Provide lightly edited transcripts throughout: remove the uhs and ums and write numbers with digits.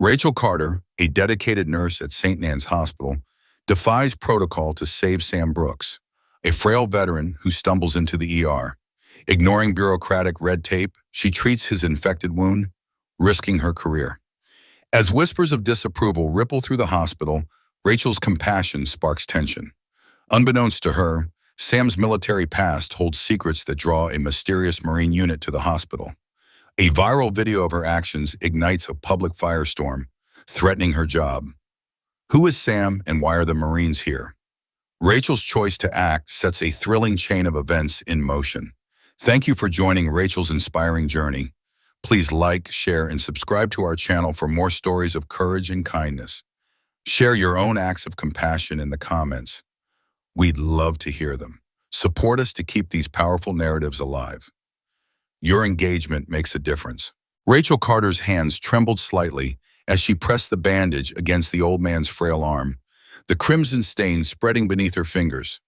Rachel Carter, a dedicated nurse at St. Nan's Hospital, defies protocol to save Sam Brooks, a frail veteran who stumbles into the ER. Ignoring bureaucratic red tape, she treats his infected wound, risking her career. As whispers of disapproval ripple through the hospital, Rachel's compassion sparks tension. Unbeknownst to her, Sam's military past holds secrets that draw a mysterious Marine unit to the hospital. A viral video of her actions ignites a public firestorm, threatening her job. Who is Sam and why are the Marines here? Rachel's choice to act sets a thrilling chain of events in motion. Thank you for joining Rachel's inspiring journey. Please like, share, and subscribe to our channel for more stories of courage and kindness. Share your own acts of compassion in the comments. We'd love to hear them. Support us to keep these powerful narratives alive. Your engagement makes a difference. Rachel Carter's hands trembled slightly as she pressed the bandage against the old man's frail arm, the crimson stain spreading beneath her fingers.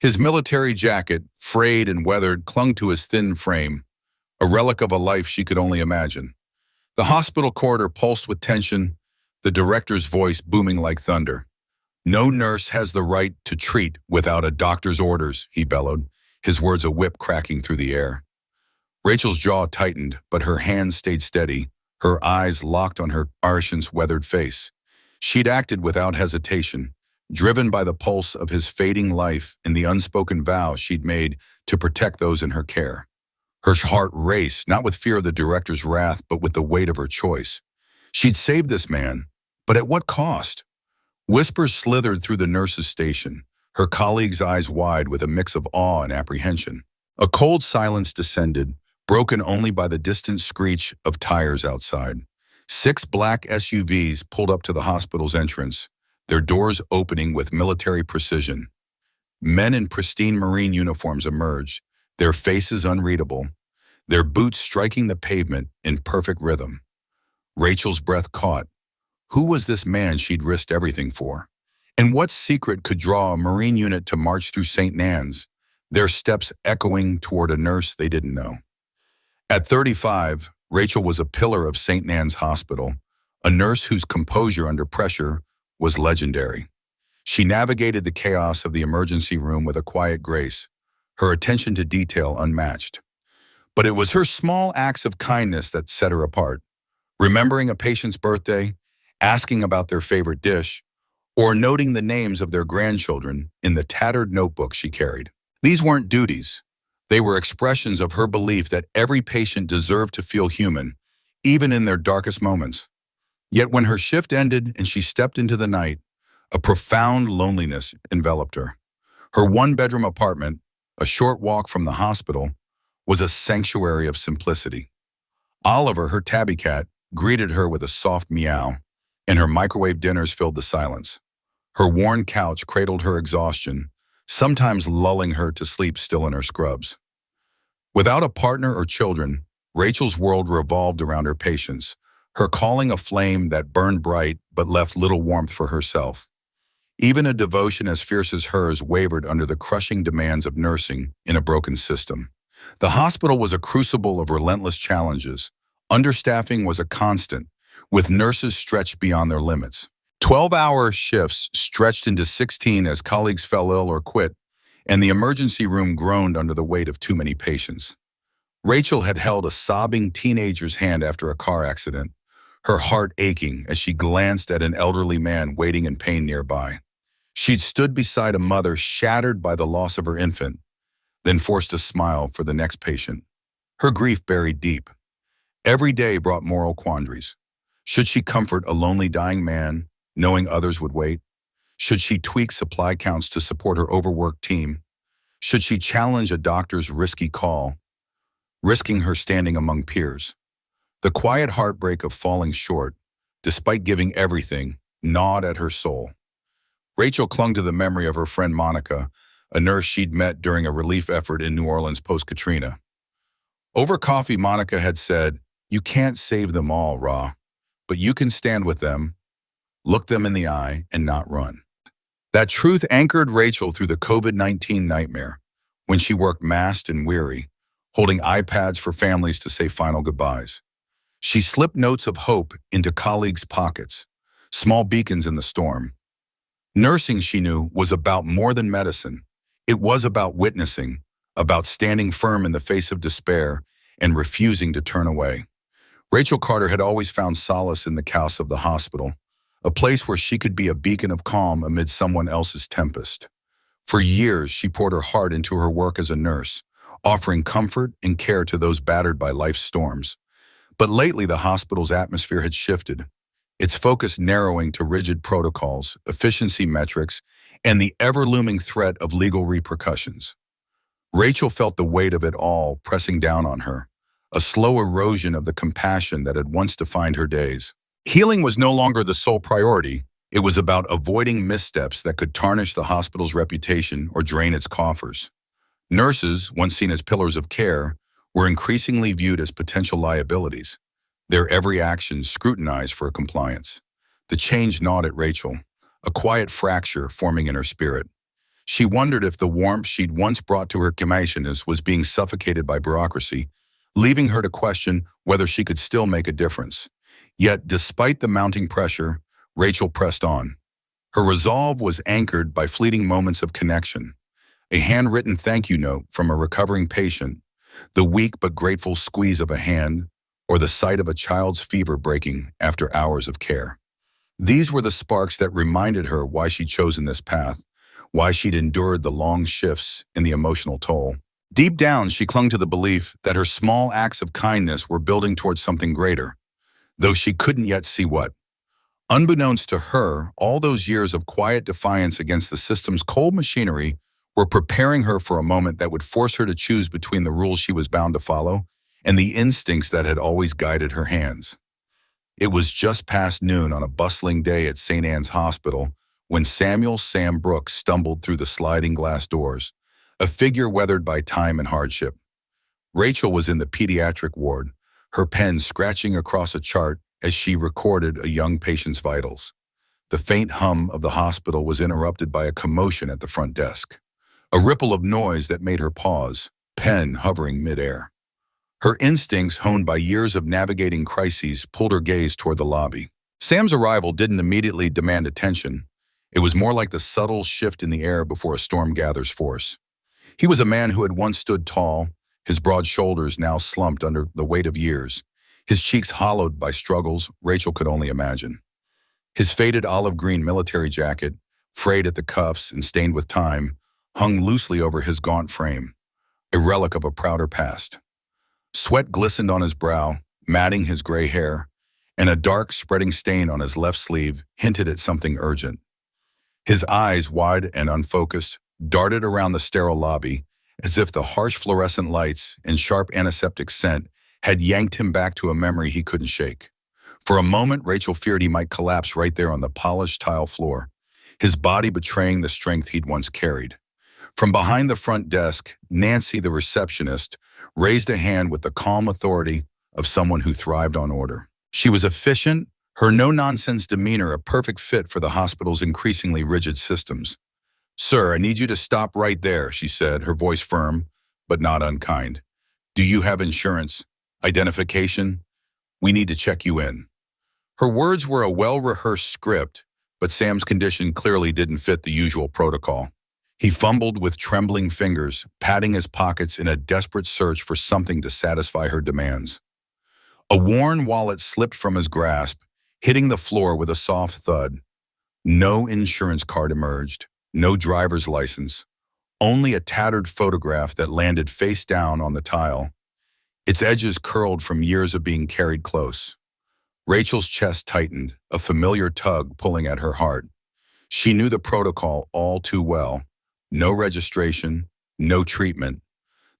His military jacket, frayed and weathered, clung to his thin frame, a relic of a life she could only imagine. The hospital corridor pulsed with tension, the director's voice booming like thunder. "No nurse has the right to treat without a doctor's orders," he bellowed, his words a whip cracking through the air. Rachel's jaw tightened, but her hands stayed steady, her eyes locked on her patient's weathered face. She'd acted without hesitation, driven by the pulse of his fading life and the unspoken vow she'd made to protect those in her care. Her heart raced, not with fear of the director's wrath, but with the weight of her choice. She'd saved this man, but at what cost? Whispers slithered through the nurse's station, her colleagues' eyes wide with a mix of awe and apprehension. A cold silence descended, broken only by the distant screech of tires outside. 6 black SUVs pulled up to the hospital's entrance, their doors opening with military precision. Men in pristine Marine uniforms emerged, their faces unreadable, their boots striking the pavement in perfect rhythm. Rachel's breath caught. Who was this man she'd risked everything for? And what secret could draw a Marine unit to march through St. Nan's, their steps echoing toward a nurse they didn't know? At 35, Rachel was a pillar of St. Nan's Hospital, a nurse whose composure under pressure was legendary. She navigated the chaos of the emergency room with a quiet grace, her attention to detail unmatched. But it was her small acts of kindness that set her apart. Remembering a patient's birthday, asking about their favorite dish, or noting the names of their grandchildren in the tattered notebook she carried. These weren't duties. They were expressions of her belief that every patient deserved to feel human, even in their darkest moments. Yet when her shift ended and she stepped into the night, a profound loneliness enveloped her. Her one-bedroom apartment, a short walk from the hospital, was a sanctuary of simplicity. Oliver, her tabby cat, greeted her with a soft meow, and her microwave dinners filled the silence. Her worn couch cradled her exhaustion, sometimes lulling her to sleep still in her scrubs. Without a partner or children, Rachel's world revolved around her patients, her calling a flame that burned bright but left little warmth for herself. Even a devotion as fierce as hers wavered under the crushing demands of nursing in a broken system. The hospital was a crucible of relentless challenges. Understaffing was a constant, with nurses stretched beyond their limits. 12-hour shifts stretched into 16 as colleagues fell ill or quit, and the emergency room groaned under the weight of too many patients. Rachel had held a sobbing teenager's hand after a car accident, her heart aching as she glanced at an elderly man waiting in pain nearby. She'd stood beside a mother shattered by the loss of her infant, then forced a smile for the next patient. Her grief buried deep. Every day brought moral quandaries. Should she comfort a lonely dying man, knowing others would wait? Should she tweak supply counts to support her overworked team? Should she challenge a doctor's risky call, risking her standing among peers? The quiet heartbreak of falling short, despite giving everything, gnawed at her soul. Rachel clung to the memory of her friend Monica, a nurse she'd met during a relief effort in New Orleans post-Katrina. Over coffee, Monica had said, "You can't save them all, Ra, but you can stand with them, look them in the eye, and not run." That truth anchored Rachel through the COVID-19 nightmare, when she worked masked and weary, holding iPads for families to say final goodbyes. She slipped notes of hope into colleagues' pockets, small beacons in the storm. Nursing, she knew, was about more than medicine. It was about witnessing, about standing firm in the face of despair and refusing to turn away. Rachel Carter had always found solace in the chaos of the hospital, a place where she could be a beacon of calm amid someone else's tempest. For years, she poured her heart into her work as a nurse, offering comfort and care to those battered by life's storms. But lately, the hospital's atmosphere had shifted, its focus narrowing to rigid protocols, efficiency metrics, and the ever-looming threat of legal repercussions. Rachel felt the weight of it all pressing down on her, a slow erosion of the compassion that had once defined her days. Healing was no longer the sole priority. It was about avoiding missteps that could tarnish the hospital's reputation or drain its coffers. Nurses, once seen as pillars of care, were increasingly viewed as potential liabilities, their every action scrutinized for compliance. The change gnawed at Rachel, a quiet fracture forming in her spirit. She wondered if the warmth she'd once brought to her commissioners was being suffocated by bureaucracy, leaving her to question whether she could still make a difference. Yet, despite the mounting pressure, Rachel pressed on. Her resolve was anchored by fleeting moments of connection. A handwritten thank you note from a recovering patient, the weak but grateful squeeze of a hand, or the sight of a child's fever breaking after hours of care. These were the sparks that reminded her why she'd chosen this path, why she'd endured the long shifts and the emotional toll. Deep down, she clung to the belief that her small acts of kindness were building towards something greater, though she couldn't yet see what. Unbeknownst to her, all those years of quiet defiance against the system's cold machinery were preparing her for a moment that would force her to choose between the rules she was bound to follow and the instincts that had always guided her hands. It was just past noon on a bustling day at St. Anne's Hospital when Sam Brooks stumbled through the sliding glass doors, a figure weathered by time and hardship. Rachel was in the pediatric ward, her pen scratching across a chart as she recorded a young patient's vitals. The faint hum of the hospital was interrupted by a commotion at the front desk, a ripple of noise that made her pause, pen hovering midair. Her instincts, honed by years of navigating crises, pulled her gaze toward the lobby. Sam's arrival didn't immediately demand attention. It was more like the subtle shift in the air before a storm gathers force. He was a man who had once stood tall, his broad shoulders now slumped under the weight of years, his cheeks hollowed by struggles Rachel could only imagine. His faded olive-green military jacket, frayed at the cuffs and stained with time, hung loosely over his gaunt frame, a relic of a prouder past. Sweat glistened on his brow, matting his gray hair, and a dark, spreading stain on his left sleeve hinted at something urgent. His eyes, wide and unfocused, darted around the sterile lobby, as if the harsh fluorescent lights and sharp antiseptic scent had yanked him back to a memory he couldn't shake. For a moment, Rachel feared he might collapse right there on the polished tile floor, his body betraying the strength he'd once carried. From behind the front desk, Nancy, the receptionist, raised a hand with the calm authority of someone who thrived on order. She was efficient, her no-nonsense demeanor a perfect fit for the hospital's increasingly rigid systems. "Sir, I need you to stop right there," she said, her voice firm, but not unkind. "Do you have insurance? Identification? We need to check you in." Her words were a well-rehearsed script, but Sam's condition clearly didn't fit the usual protocol. He fumbled with trembling fingers, patting his pockets in a desperate search for something to satisfy her demands. A worn wallet slipped from his grasp, hitting the floor with a soft thud. No insurance card emerged, no driver's license, only a tattered photograph that landed face down on the tile, its edges curled from years of being carried close. Rachel's chest tightened, a familiar tug pulling at her heart. She knew the protocol all too well. No registration, no treatment.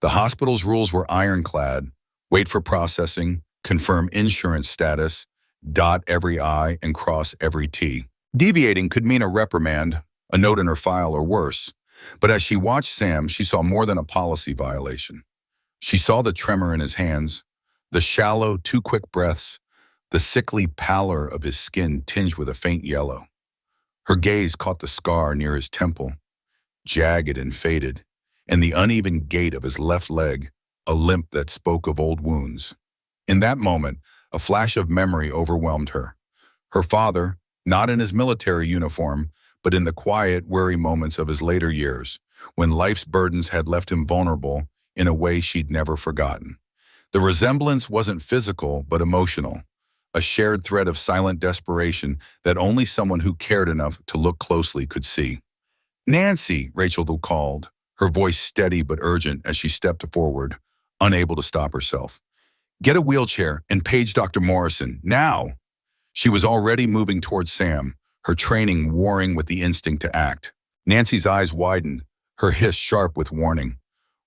The hospital's rules were ironclad. Wait for processing, confirm insurance status, dot every I and cross every T. Deviating could mean a reprimand, a note in her file, or worse. But as she watched Sam, she saw more than a policy violation. She saw the tremor in his hands, the shallow, too quick breaths, the sickly pallor of his skin tinged with a faint yellow. Her gaze caught the scar near his temple, jagged and faded, and the uneven gait of his left leg, a limp that spoke of old wounds. In that moment, a flash of memory overwhelmed her. Her father, not in his military uniform, but in the quiet, weary moments of his later years, when life's burdens had left him vulnerable in a way she'd never forgotten. The resemblance wasn't physical, but emotional, a shared thread of silent desperation that only someone who cared enough to look closely could see. "Nancy," Rachel called, her voice steady but urgent as she stepped forward, unable to stop herself. "Get a wheelchair and page Dr. Morrison, now!" She was already moving towards Sam, her training warring with the instinct to act. Nancy's eyes widened, her hiss sharp with warning.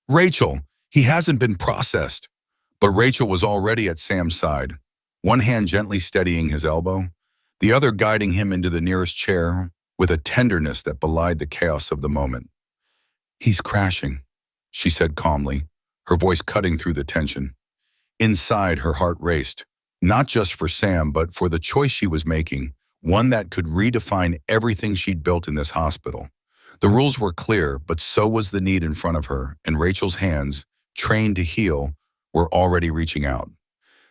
"Rachel, he hasn't been processed." But Rachel was already at Sam's side, one hand gently steadying his elbow, the other guiding him into the nearest chair with a tenderness that belied the chaos of the moment. "He's crashing," she said calmly, her voice cutting through the tension. Inside, her heart raced, not just for Sam, but for the choice she was making, one that could redefine everything she'd built in this hospital. The rules were clear, but so was the need in front of her, and Rachel's hands, trained to heal, were already reaching out.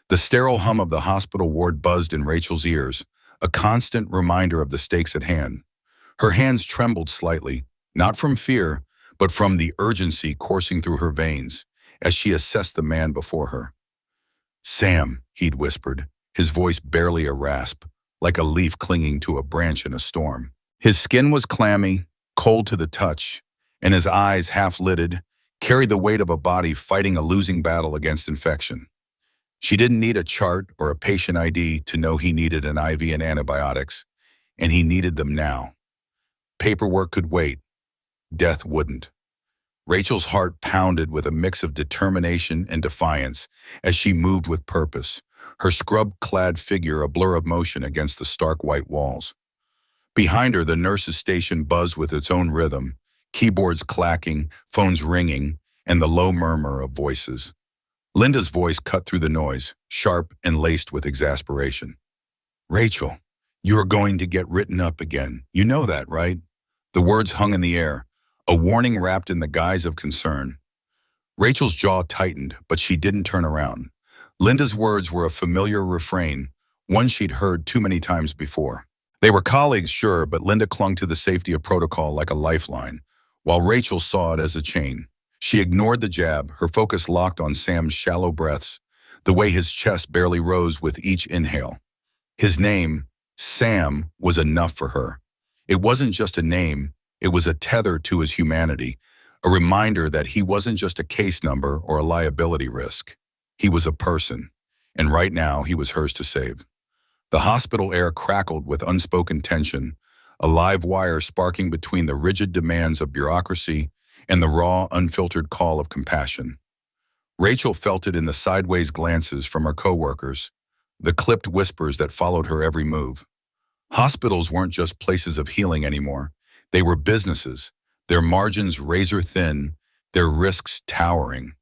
The sterile hum of the hospital ward buzzed in Rachel's ears, a constant reminder of the stakes at hand. Her hands trembled slightly, not from fear, but from the urgency coursing through her veins, as she assessed the man before her. "Sam," he'd whispered, his voice barely a rasp, like a leaf clinging to a branch in a storm. His skin was clammy, cold to the touch, and his eyes, half-lidded, carried the weight of a body fighting a losing battle against infection. She didn't need a chart or a patient ID to know he needed an IV and antibiotics, and he needed them now. Paperwork could wait. Death wouldn't. Rachel's heart pounded with a mix of determination and defiance as she moved with purpose, her scrub-clad figure a blur of motion against the stark white walls. Behind her, the nurse's station buzzed with its own rhythm, keyboards clacking, phones ringing, and the low murmur of voices. Linda's voice cut through the noise, sharp and laced with exasperation. "Rachel, you are going to get written up again. You know that, right?" The words hung in the air, a warning wrapped in the guise of concern. Rachel's jaw tightened, but she didn't turn around. Linda's words were a familiar refrain, one she'd heard too many times before. They were colleagues, sure, but Linda clung to the safety of protocol like a lifeline, while Rachel saw it as a chain. She ignored the jab, her focus locked on Sam's shallow breaths, the way his chest barely rose with each inhale. His name, Sam, was enough for her. It wasn't just a name, it was a tether to his humanity, a reminder that he wasn't just a case number or a liability risk. He was a person, and right now he was hers to save. The hospital air crackled with unspoken tension, a live wire sparking between the rigid demands of bureaucracy and the raw, unfiltered call of compassion. Rachel felt it in the sideways glances from her coworkers, the clipped whispers that followed her every move. Hospitals weren't just places of healing anymore. They were businesses, their margins razor-thin, their risks towering.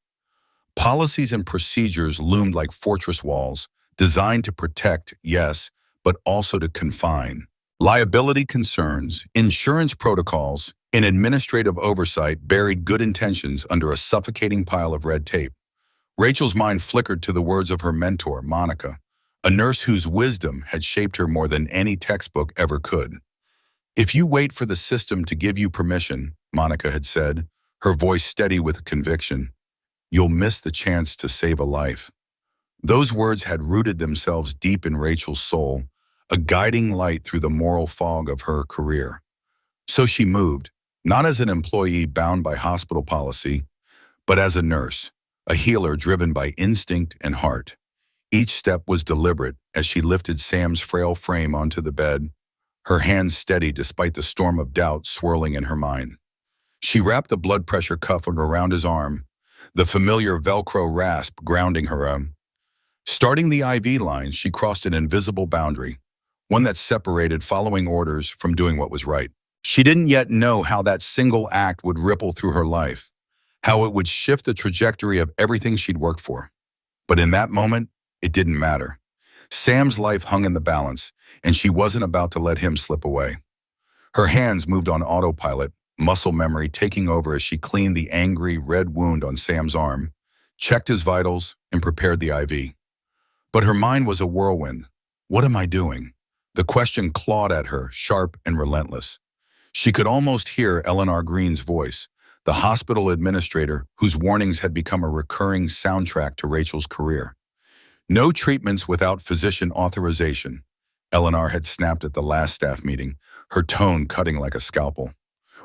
Policies and procedures loomed like fortress walls, designed to protect, yes, but also to confine. Liability concerns, insurance protocols, and administrative oversight buried good intentions under a suffocating pile of red tape. Rachel's mind flickered to the words of her mentor, Monica, a nurse whose wisdom had shaped her more than any textbook ever could. "If you wait for the system to give you permission," Monica had said, her voice steady with conviction, "you'll miss the chance to save a life." Those words had rooted themselves deep in Rachel's soul, a guiding light through the moral fog of her career. So she moved, not as an employee bound by hospital policy, but as a nurse, a healer driven by instinct and heart. Each step was deliberate as she lifted Sam's frail frame onto the bed, her hands steady despite the storm of doubt swirling in her mind. She wrapped the blood pressure cuff around his arm, the familiar Velcro rasp grounding her arm. Starting the IV line, she crossed an invisible boundary, one that separated following orders from doing what was right. She didn't yet know how that single act would ripple through her life, how it would shift the trajectory of everything she'd worked for. But in that moment, it didn't matter. Sam's life hung in the balance, and she wasn't about to let him slip away. Her hands moved on autopilot, muscle memory taking over as she cleaned the angry, red wound on Sam's arm, checked his vitals, and prepared the IV. But her mind was a whirlwind. What am I doing? The question clawed at her, sharp and relentless. She could almost hear Eleanor Green's voice, the hospital administrator whose warnings had become a recurring soundtrack to Rachel's career. No treatments without physician authorization, Eleanor had snapped at the last staff meeting, her tone cutting like a scalpel.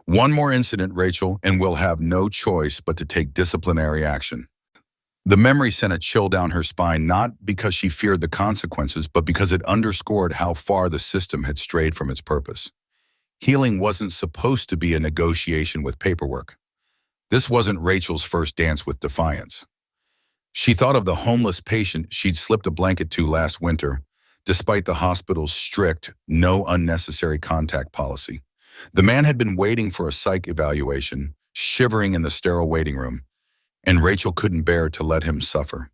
One more incident, Rachel, and we'll have no choice but to take disciplinary action. The memory sent a chill down her spine, not because she feared the consequences, but because it underscored how far the system had strayed from its purpose. Healing wasn't supposed to be a negotiation with paperwork. This wasn't Rachel's first dance with defiance. She thought of the homeless patient she'd slipped a blanket to last winter, despite the hospital's strict, no unnecessary contact policy. The man had been waiting for a psych evaluation, shivering in the sterile waiting room, and Rachel couldn't bear to let him suffer.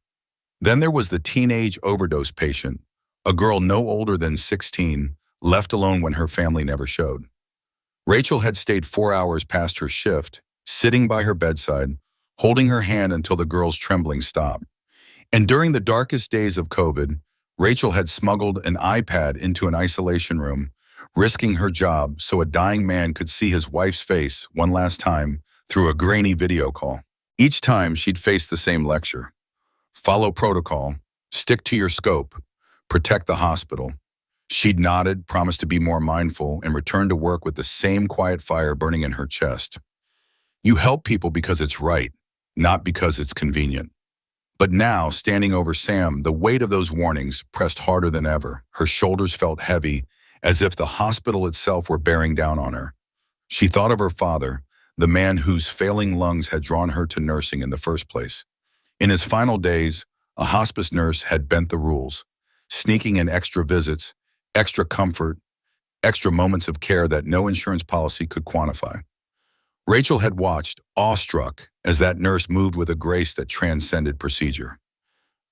Then there was the teenage overdose patient, a girl no older than 16, left alone when her family never showed. Rachel had stayed 4 hours past her shift, sitting by her bedside, holding her hand until the girl's trembling stopped. And during the darkest days of COVID, Rachel had smuggled an iPad into an isolation room, risking her job so a dying man could see his wife's face one last time through a grainy video call. Each time she'd face the same lecture. Follow protocol, stick to your scope, protect the hospital. She'd nodded, promised to be more mindful, and returned to work with the same quiet fire burning in her chest. You help people because it's right, not because it's convenient. But now, standing over Sam, the weight of those warnings pressed harder than ever. Her shoulders felt heavy, as if the hospital itself were bearing down on her. She thought of her father, the man whose failing lungs had drawn her to nursing in the first place. In his final days, a hospice nurse had bent the rules, sneaking in extra visits, extra comfort, extra moments of care that no insurance policy could quantify. Rachel had watched, awestruck, as that nurse moved with a grace that transcended procedure.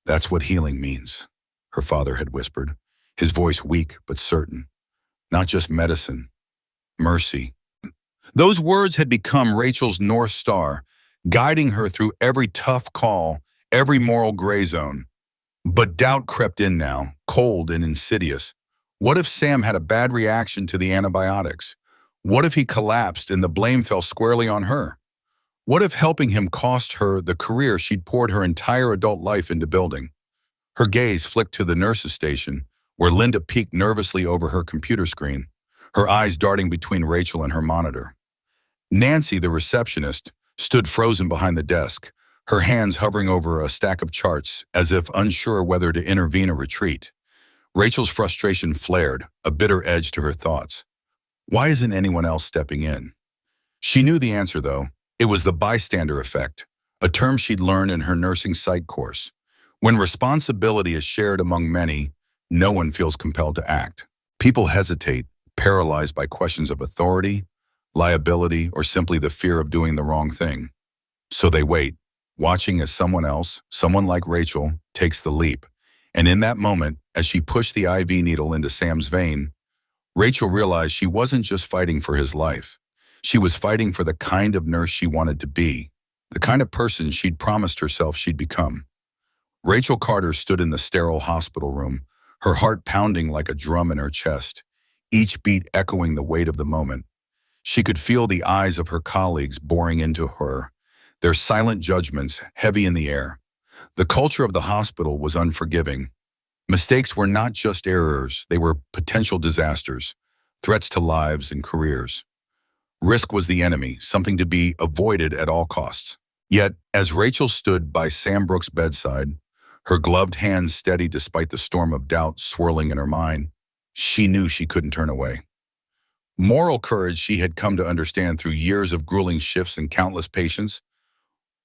That's what healing means, her father had whispered, his voice weak but certain. Not just medicine, mercy. Those words had become Rachel's North Star, guiding her through every tough call, every moral gray zone. But doubt crept in now, cold and insidious. What if Sam had a bad reaction to the antibiotics? What if he collapsed and the blame fell squarely on her? What if helping him cost her the career she'd poured her entire adult life into building? Her gaze flicked to the nurse's station, where Linda peeked nervously over her computer screen, her eyes darting between Rachel and her monitor. Nancy, the receptionist, stood frozen behind the desk, her hands hovering over a stack of charts as if unsure whether to intervene or retreat. Rachel's frustration flared, a bitter edge to her thoughts. Why isn't anyone else stepping in? She knew the answer, though. It was the bystander effect, a term she'd learned in her nursing psych course. When responsibility is shared among many, no one feels compelled to act. People hesitate, paralyzed by questions of authority, liability, or simply the fear of doing the wrong thing. So they wait, watching as someone else, someone like Rachel, takes the leap. And in that moment, as she pushed the IV needle into Sam's vein, Rachel realized she wasn't just fighting for his life. She was fighting for the kind of nurse she wanted to be, the kind of person she'd promised herself she'd become. Rachel Carter stood in the sterile hospital room, her heart pounding like a drum in her chest, each beat echoing the weight of the moment. She could feel the eyes of her colleagues boring into her, their silent judgments heavy in the air. The culture of the hospital was unforgiving. Mistakes were not just errors, they were potential disasters, threats to lives and careers. Risk was the enemy, something to be avoided at all costs. Yet, as Rachel stood by Sam Brooks' bedside, her gloved hands steady despite the storm of doubt swirling in her mind, she knew she couldn't turn away. Moral courage, she had come to understand through years of grueling shifts and countless patients,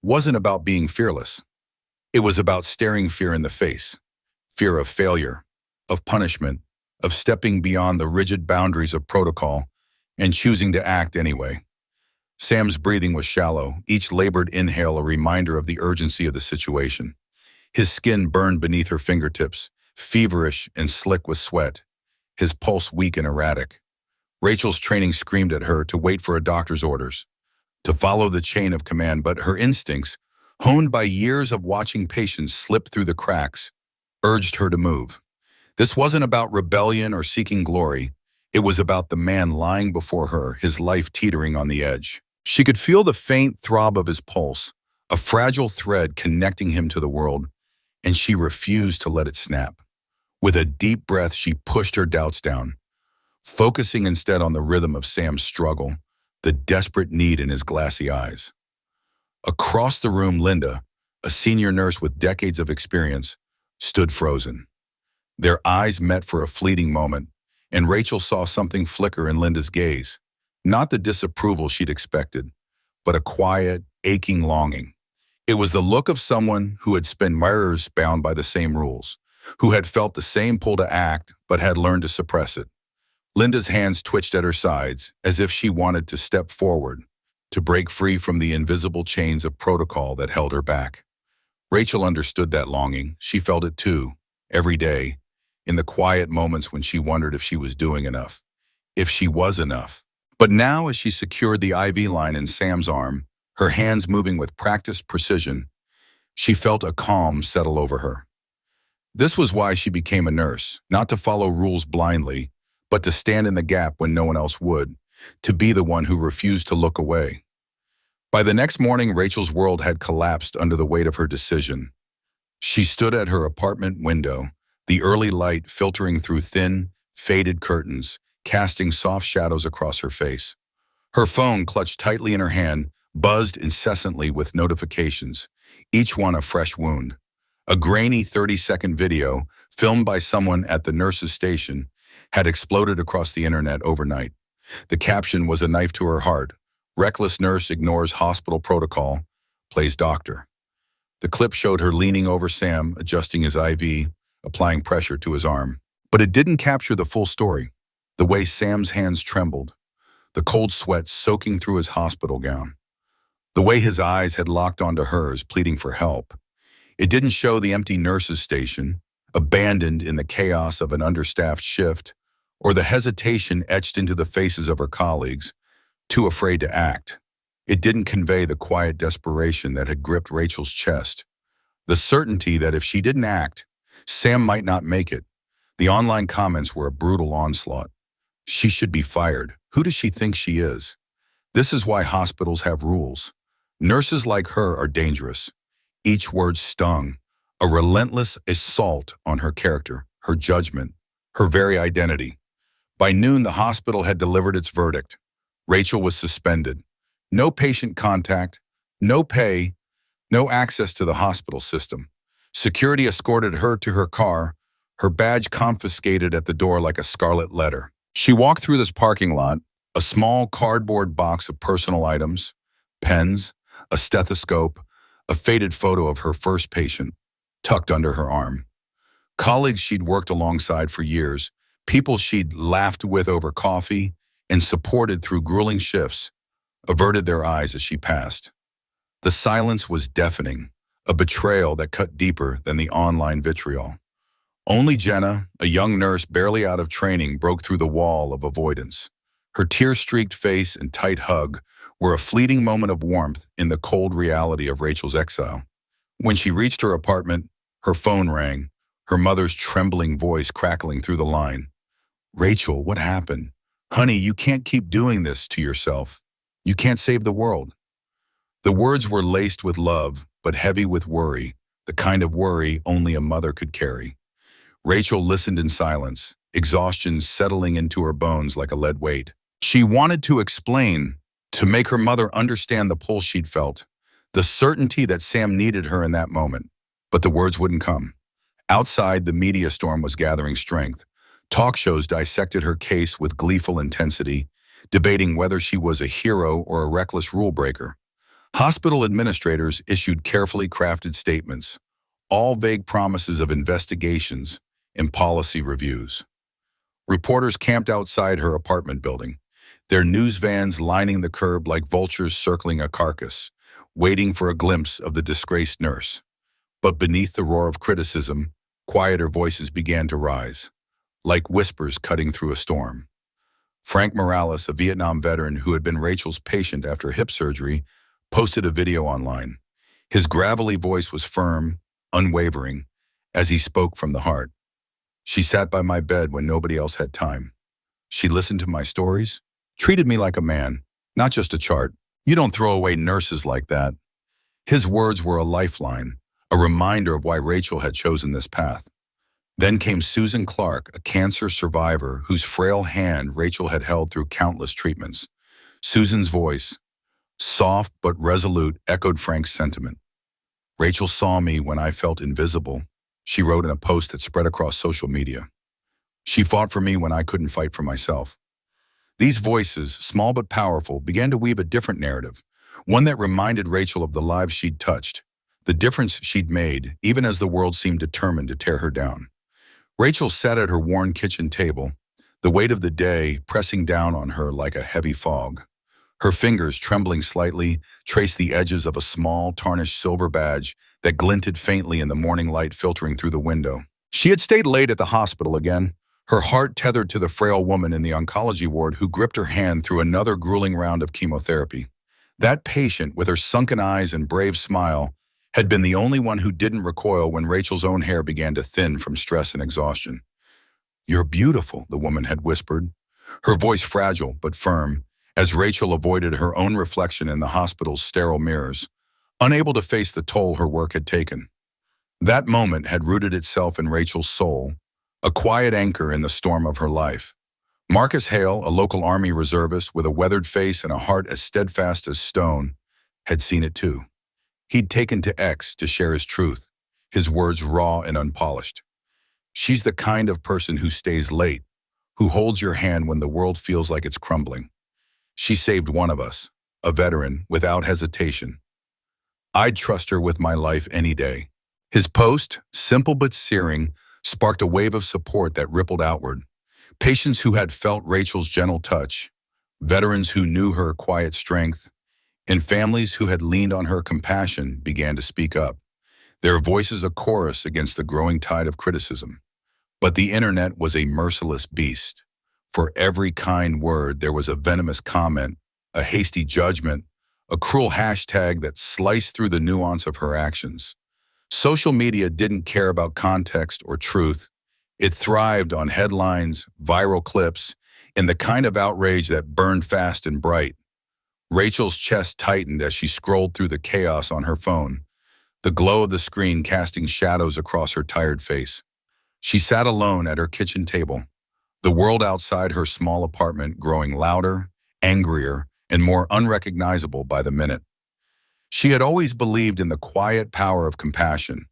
wasn't about being fearless. It was about staring fear in the face. Fear of failure, of punishment, of stepping beyond the rigid boundaries of protocol and choosing to act anyway. Sam's breathing was shallow, each labored inhale a reminder of the urgency of the situation. His skin burned beneath her fingertips, feverish and slick with sweat, his pulse weak and erratic. Rachel's training screamed at her to wait for a doctor's orders, to follow the chain of command, but her instincts, honed by years of watching patients slip through the cracks, urged her to move. This wasn't about rebellion or seeking glory. It was about the man lying before her, his life teetering on the edge. She could feel the faint throb of his pulse, a fragile thread connecting him to the world, and she refused to let it snap. With a deep breath, she pushed her doubts down, focusing instead on the rhythm of Sam's struggle, the desperate need in his glassy eyes. Across the room, Linda, a senior nurse with decades of experience, stood frozen. Their eyes met for a fleeting moment, and Rachel saw something flicker in Linda's gaze. Not the disapproval she'd expected, but a quiet, aching longing. It was the look of someone who had spent years bound by the same rules, who had felt the same pull to act but had learned to suppress it. Linda's hands twitched at her sides, as if she wanted to step forward, to break free from the invisible chains of protocol that held her back. Rachel understood that longing. She felt it too, every day, in the quiet moments when she wondered if she was doing enough, if she was enough. But now, as she secured the IV line in Sam's arm, her hands moving with practiced precision, she felt a calm settle over her. This was why she became a nurse, not to follow rules blindly, but to stand in the gap when no one else would, to be the one who refused to look away. By the next morning, Rachel's world had collapsed under the weight of her decision. She stood at her apartment window, the early light filtering through thin, faded curtains, casting soft shadows across her face. Her phone, clutched tightly in her hand, buzzed incessantly with notifications, each one a fresh wound. A grainy 30-second video, filmed by someone at the nurse's station, had exploded across the internet overnight. The caption was a knife to her heart. Reckless nurse ignores hospital protocol, plays doctor. The clip showed her leaning over Sam, adjusting his IV, applying pressure to his arm. But it didn't capture the full story. The way Sam's hands trembled, the cold sweat soaking through his hospital gown, the way his eyes had locked onto hers, pleading for help. It didn't show the empty nurse's station, abandoned in the chaos of an understaffed shift, or the hesitation etched into the faces of her colleagues, too afraid to act. It didn't convey the quiet desperation that had gripped Rachel's chest, the certainty that if she didn't act, Sam might not make it. The online comments were a brutal onslaught. She should be fired. Who does she think she is? This is why hospitals have rules. Nurses like her are dangerous. Each word stung, a relentless assault on her character, her judgment, her very identity. By noon, the hospital had delivered its verdict. Rachel was suspended. No patient contact, no pay, no access to the hospital system. Security escorted her to her car, her badge confiscated at the door like a scarlet letter. She walked through this parking lot, a small cardboard box of personal items, pens, a stethoscope, a faded photo of her first patient, tucked under her arm. Colleagues she'd worked alongside for years, people she'd laughed with over coffee and supported through grueling shifts, averted their eyes as she passed. The silence was deafening, a betrayal that cut deeper than the online vitriol. Only Jenna, a young nurse barely out of training, broke through the wall of avoidance. Her tear-streaked face and tight hug were a fleeting moment of warmth in the cold reality of Rachel's exile. When she reached her apartment, her phone rang, her mother's trembling voice crackling through the line. "Rachel, what happened? Honey, you can't keep doing this to yourself. You can't save the world." The words were laced with love, but heavy with worry, the kind of worry only a mother could carry. Rachel listened in silence, exhaustion settling into her bones like a lead weight. She wanted to explain, to make her mother understand the pull she'd felt, the certainty that Sam needed her in that moment, but the words wouldn't come. Outside, the media storm was gathering strength. Talk shows dissected her case with gleeful intensity, debating whether she was a hero or a reckless rule breaker. Hospital administrators issued carefully crafted statements, all vague promises of investigations and policy reviews. Reporters camped outside her apartment building, their news vans lining the curb like vultures circling a carcass, waiting for a glimpse of the disgraced nurse. But beneath the roar of criticism, quieter voices began to rise, like whispers cutting through a storm. Frank Morales, a Vietnam veteran who had been Rachel's patient after hip surgery, posted a video online. His gravelly voice was firm, unwavering, as he spoke from the heart. She sat by my bed when nobody else had time. She listened to my stories, treated me like a man, not just a chart. You don't throw away nurses like that. His words were a lifeline, a reminder of why Rachel had chosen this path. Then came Susan Clark, a cancer survivor whose frail hand Rachel had held through countless treatments. Susan's voice, soft but resolute, echoed Frank's sentiment. Rachel saw me when I felt invisible, she wrote in a post that spread across social media. She fought for me when I couldn't fight for myself. These voices, small but powerful, began to weave a different narrative, one that reminded Rachel of the lives she'd touched, the difference she'd made, even as the world seemed determined to tear her down. Rachel sat at her worn kitchen table, the weight of the day pressing down on her like a heavy fog. Her fingers, trembling slightly, traced the edges of a small, tarnished silver badge that glinted faintly in the morning light filtering through the window. She had stayed late at the hospital again, her heart tethered to the frail woman in the oncology ward who gripped her hand through another grueling round of chemotherapy. That patient, with her sunken eyes and brave smile, had been the only one who didn't recoil when Rachel's own hair began to thin from stress and exhaustion. "You're beautiful," the woman had whispered, her voice fragile but firm, as Rachel avoided her own reflection in the hospital's sterile mirrors, unable to face the toll her work had taken. That moment had rooted itself in Rachel's soul, a quiet anchor in the storm of her life. Marcus Hale, a local Army reservist with a weathered face and a heart as steadfast as stone, had seen it too. He'd taken to X to share his truth, his words raw and unpolished. "She's the kind of person who stays late, who holds your hand when the world feels like it's crumbling. She saved one of us, a veteran, without hesitation. I'd trust her with my life any day." His post, simple but searing, sparked a wave of support that rippled outward. Patients who had felt Rachel's gentle touch, veterans who knew her quiet strength, and families who had leaned on her compassion began to speak up, their voices a chorus against the growing tide of criticism. But the internet was a merciless beast. For every kind word, there was a venomous comment, a hasty judgment, a cruel hashtag that sliced through the nuance of her actions. Social media didn't care about context or truth. It thrived on headlines, viral clips, and the kind of outrage that burned fast and bright. Rachel's chest tightened as she scrolled through the chaos on her phone, the glow of the screen casting shadows across her tired face. She sat alone at her kitchen table, the world outside her small apartment growing louder, angrier, and more unrecognizable by the minute. She had always believed in the quiet power of compassion,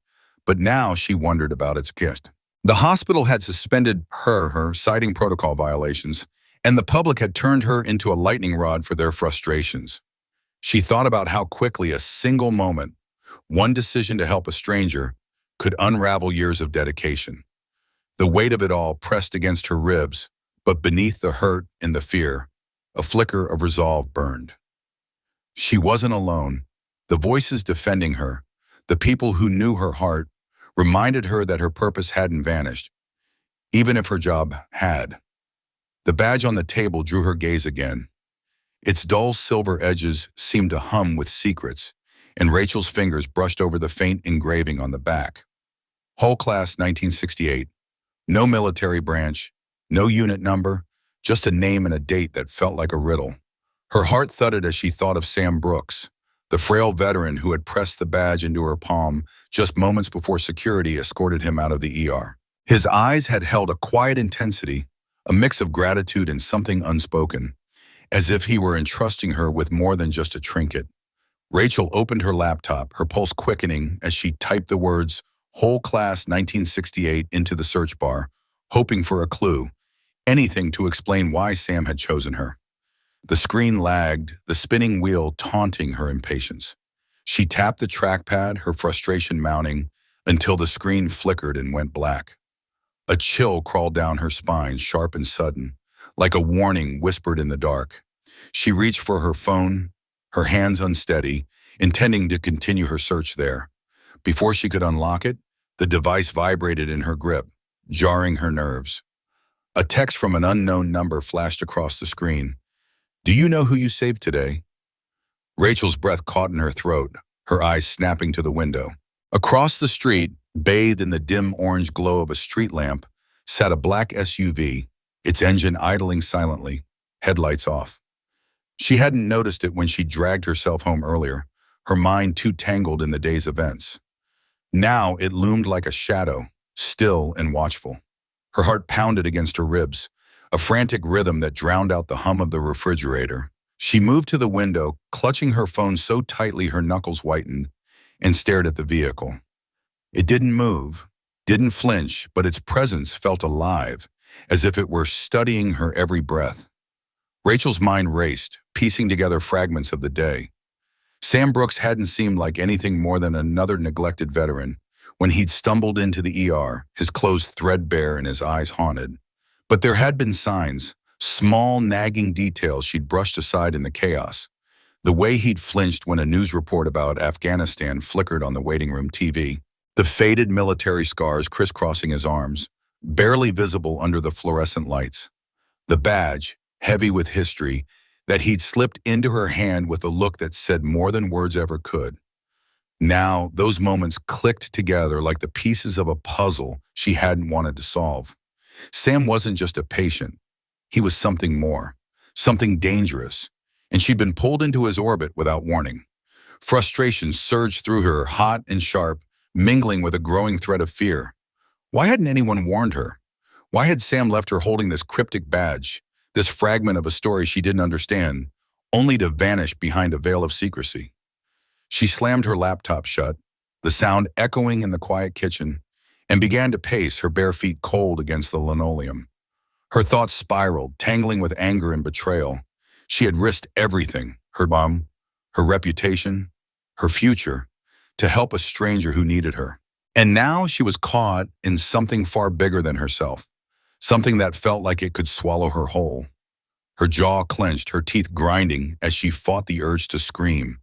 but now she wondered about its gift. The hospital had suspended her citing protocol violations, and the public had turned her into a lightning rod for their frustrations. She thought about how quickly a single moment, one decision to help a stranger, could unravel years of dedication. The weight of it all pressed against her ribs, but beneath the hurt and the fear, a flicker of resolve burned. She wasn't alone. The voices defending her, the people who knew her heart, reminded her that her purpose hadn't vanished, even if her job had. The badge on the table drew her gaze again. Its dull silver edges seemed to hum with secrets, and Rachel's fingers brushed over the faint engraving on the back. Whole Class 1968. No military branch, no unit number, just a name and a date that felt like a riddle. Her heart thudded as she thought of Sam Brooks, the frail veteran who had pressed the badge into her palm just moments before security escorted him out of the ER. His eyes had held a quiet intensity, a mix of gratitude and something unspoken, as if he were entrusting her with more than just a trinket. Rachel opened her laptop, her pulse quickening as she typed the words "Whole Class 1968" into the search bar, hoping for a clue, anything to explain why Sam had chosen her. The screen lagged, the spinning wheel taunting her impatience. She tapped the trackpad, her frustration mounting, until the screen flickered and went black. A chill crawled down her spine, sharp and sudden, like a warning whispered in the dark. She reached for her phone, her hands unsteady, intending to continue her search there. Before she could unlock it, the device vibrated in her grip, jarring her nerves. A text from an unknown number flashed across the screen. "Do you know who you saved today?" Rachel's breath caught in her throat, her eyes snapping to the window. Across the street, bathed in the dim orange glow of a street lamp, sat a black SUV, its engine idling silently, headlights off. She hadn't noticed it when she dragged herself home earlier, her mind too tangled in the day's events. Now it loomed like a shadow, still and watchful. Her heart pounded against her ribs, a frantic rhythm that drowned out the hum of the refrigerator. She moved to the window, clutching her phone so tightly her knuckles whitened, and stared at the vehicle. It didn't move, didn't flinch, but its presence felt alive, as if it were studying her every breath. Rachel's mind raced, piecing together fragments of the day. Sam Brooks hadn't seemed like anything more than another neglected veteran when he'd stumbled into the ER, his clothes threadbare and his eyes haunted. But there had been signs, small nagging details she'd brushed aside in the chaos. The way he'd flinched when a news report about Afghanistan flickered on the waiting room TV. The faded military scars crisscrossing his arms, barely visible under the fluorescent lights. The badge, heavy with history, that he'd slipped into her hand with a look that said more than words ever could. Now, those moments clicked together like the pieces of a puzzle she hadn't wanted to solve. Sam wasn't just a patient. He was something more, something dangerous, and she'd been pulled into his orbit without warning. Frustration surged through her, hot and sharp, mingling with a growing thread of fear. Why hadn't anyone warned her? Why had Sam left her holding this cryptic badge, this fragment of a story she didn't understand, only to vanish behind a veil of secrecy? She slammed her laptop shut, the sound echoing in the quiet kitchen, and began to pace, her bare feet cold against the linoleum. Her thoughts spiraled, tangling with anger and betrayal. She had risked everything, her mom, her reputation, her future, to help a stranger who needed her. And now she was caught in something far bigger than herself, something that felt like it could swallow her whole. Her jaw clenched, her teeth grinding as she fought the urge to scream.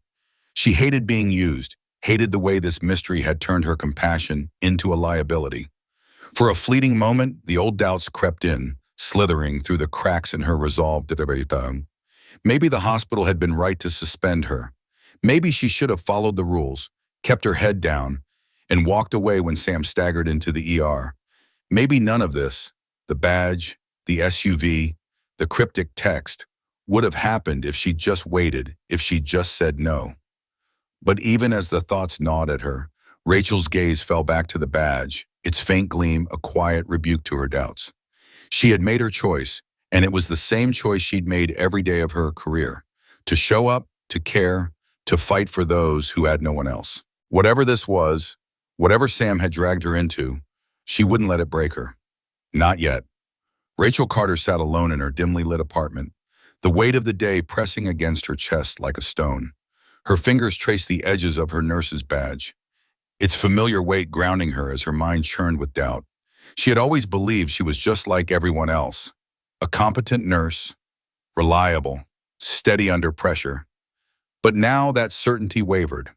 She hated being used, hated the way this mystery had turned her compassion into a liability. For a fleeting moment, the old doubts crept in, slithering through the cracks in her resolve. Maybe the hospital had been right to suspend her. Maybe she should have followed the rules, kept her head down, and walked away when Sam staggered into the ER. Maybe none of this, the badge, the SUV, the cryptic text, would have happened if she just waited, if she just said no. But even as the thoughts gnawed at her, Rachel's gaze fell back to the badge, its faint gleam a quiet rebuke to her doubts. She had made her choice, and it was the same choice she'd made every day of her career, to show up, to care, to fight for those who had no one else. Whatever this was, whatever Sam had dragged her into, she wouldn't let it break her. Not yet. Rachel Carter sat alone in her dimly lit apartment, the weight of the day pressing against her chest like a stone. Her fingers traced the edges of her nurse's badge, its familiar weight grounding her as her mind churned with doubt. She had always believed she was just like everyone else, a competent nurse, reliable, steady under pressure. But now that certainty wavered.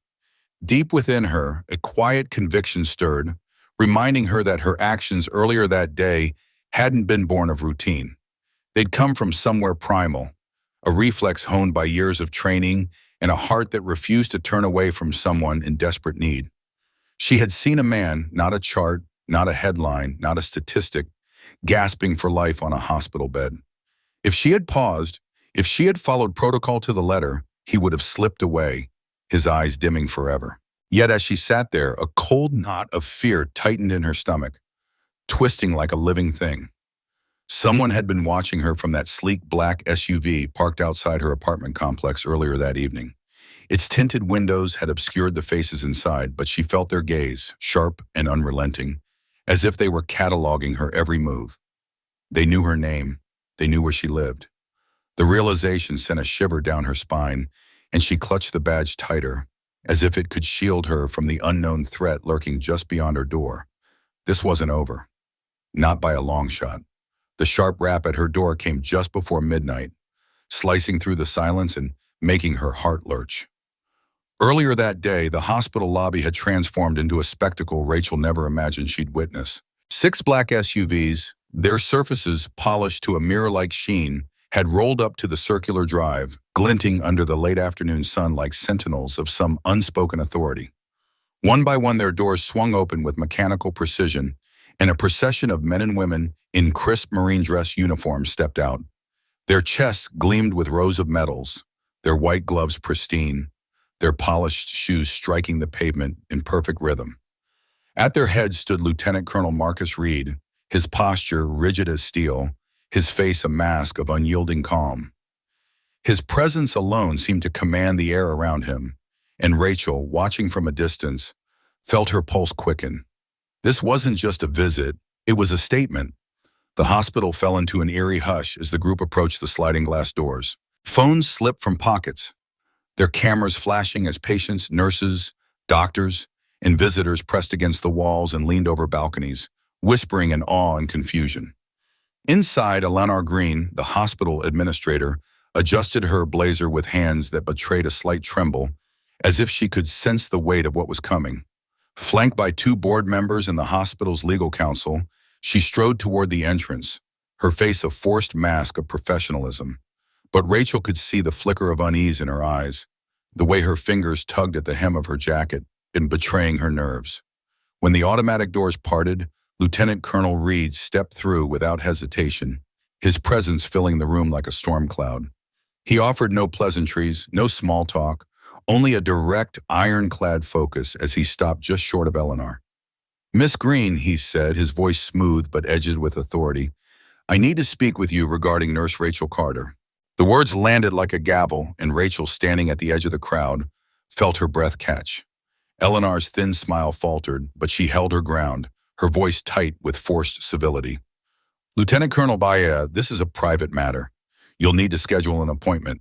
Deep within her, a quiet conviction stirred, reminding her that her actions earlier that day hadn't been born of routine. They'd come from somewhere primal, a reflex honed by years of training and a heart that refused to turn away from someone in desperate need. She had seen a man, not a chart, not a headline, not a statistic, gasping for life on a hospital bed. If she had paused, if she had followed protocol to the letter, he would have slipped away, his eyes dimming forever. Yet as she sat there, a cold knot of fear tightened in her stomach, twisting like a living thing. Someone had been watching her from that sleek black SUV parked outside her apartment complex earlier that evening. Its tinted windows had obscured the faces inside, but she felt their gaze, sharp and unrelenting, as if they were cataloging her every move. They knew her name. They knew where she lived. The realization sent a shiver down her spine, and she clutched the badge tighter, as if it could shield her from the unknown threat lurking just beyond her door. This wasn't over. Not by a long shot. The sharp rap at her door came just before midnight, slicing through the silence and making her heart lurch. Earlier that day, the hospital lobby had transformed into a spectacle Rachel never imagined she'd witness. 6 black SUVs, their surfaces polished to a mirror-like sheen, had rolled up to the circular drive, glinting under the late afternoon sun like sentinels of some unspoken authority. One by one, their doors swung open with mechanical precision, and a procession of men and women in crisp marine dress uniforms stepped out. Their chests gleamed with rows of medals, their white gloves pristine, their polished shoes striking the pavement in perfect rhythm. At their head stood Lieutenant Colonel Marcus Reed, his posture rigid as steel, his face a mask of unyielding calm. His presence alone seemed to command the air around him, and Rachel, watching from a distance, felt her pulse quicken. This wasn't just a visit, it was a statement. The hospital fell into an eerie hush as the group approached the sliding glass doors. Phones slipped from pockets, their cameras flashing as patients, nurses, doctors, and visitors pressed against the walls and leaned over balconies, whispering in awe and confusion. Inside, Eleanor Green, the hospital administrator, adjusted her blazer with hands that betrayed a slight tremble, as if she could sense the weight of what was coming. Flanked by two board members and the hospital's legal counsel, she strode toward the entrance, her face a forced mask of professionalism. But Rachel could see the flicker of unease in her eyes, the way her fingers tugged at the hem of her jacket, in betraying her nerves. When the automatic doors parted, Lieutenant Colonel Reed stepped through without hesitation, his presence filling the room like a storm cloud. He offered no pleasantries, no small talk, only a direct, ironclad focus as he stopped just short of Eleanor. "Miss Green," he said, his voice smooth but edged with authority, "I need to speak with you regarding Nurse Rachel Carter." The words landed like a gavel, and Rachel, standing at the edge of the crowd, felt her breath catch. Eleanor's thin smile faltered, but she held her ground, her voice tight with forced civility. "Lieutenant Colonel Baea, this is a private matter. You'll need to schedule an appointment."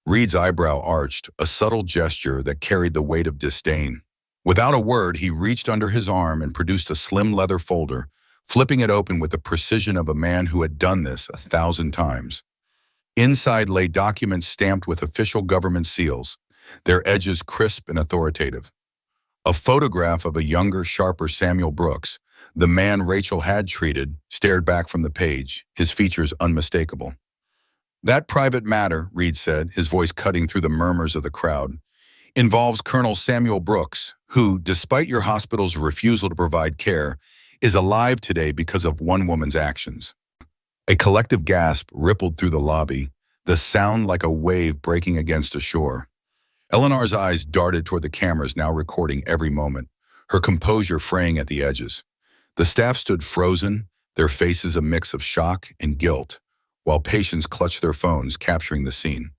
Reed's eyebrow arched, a subtle gesture that carried the weight of disdain. Without a word, he reached under his arm and produced a slim leather folder, flipping it open with the precision of a man who had done this 1,000 times. Inside lay documents stamped with official government seals, their edges crisp and authoritative. A photograph of a younger, sharper Samuel Brooks, the man Rachel had treated, stared back from the page, his features unmistakable. "That private matter," Reed said, his voice cutting through the murmurs of the crowd, "involves Colonel Samuel Brooks, who, despite your hospital's refusal to provide care, is alive today because of one woman's actions." A collective gasp rippled through the lobby, the sound like a wave breaking against a shore. Eleanor's eyes darted toward the cameras now recording every moment, her composure fraying at the edges. The staff stood frozen, their faces a mix of shock and guilt, while patients clutched their phones, capturing the scene.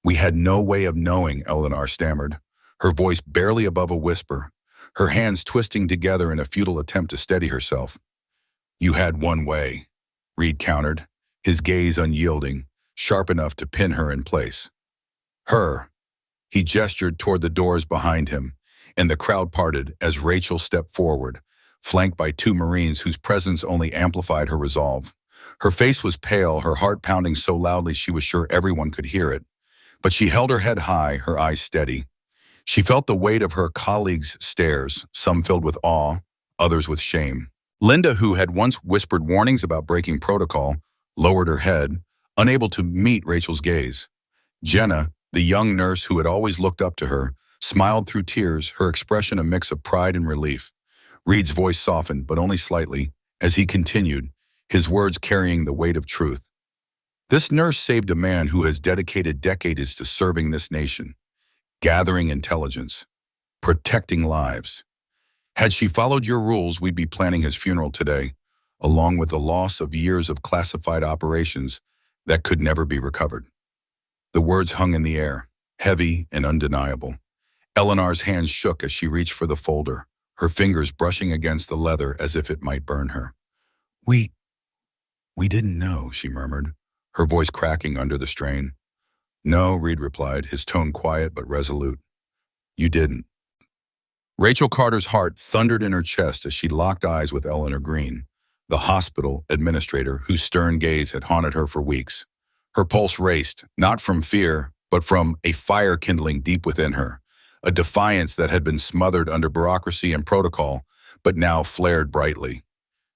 "We had no way of knowing," Eleanor stammered, her voice barely above a whisper, her hands twisting together in a futile attempt to steady herself. "You had one way," Reed countered, his gaze unyielding, sharp enough to pin her in place. "Her." He gestured toward the doors behind him, and the crowd parted as Rachel stepped forward, flanked by two Marines whose presence only amplified her resolve. Her face was pale, her heart pounding so loudly she was sure everyone could hear it. But she held her head high, her eyes steady. She felt the weight of her colleagues' stares, some filled with awe, others with shame. Linda, who had once whispered warnings about breaking protocol, lowered her head, unable to meet Rachel's gaze. Jenna, the young nurse who had always looked up to her, smiled through tears, her expression a mix of pride and relief. Reed's voice softened, but only slightly, as he continued, his words carrying the weight of truth. "This nurse saved a man who has dedicated decades to serving this nation, gathering intelligence, protecting lives. Had she followed your rules, we'd be planning his funeral today, along with the loss of years of classified operations that could never be recovered." The words hung in the air, heavy and undeniable. Eleanor's hands shook as she reached for the folder, her fingers brushing against the leather as if it might burn her. We didn't know," she murmured, her voice cracking under the strain. "No," Reed replied, his tone quiet but resolute. "You didn't." Rachel Carter's heart thundered in her chest as she locked eyes with Eleanor Green, the hospital administrator whose stern gaze had haunted her for weeks. Her pulse raced, not from fear, but from a fire kindling deep within her, a defiance that had been smothered under bureaucracy and protocol, but now flared brightly.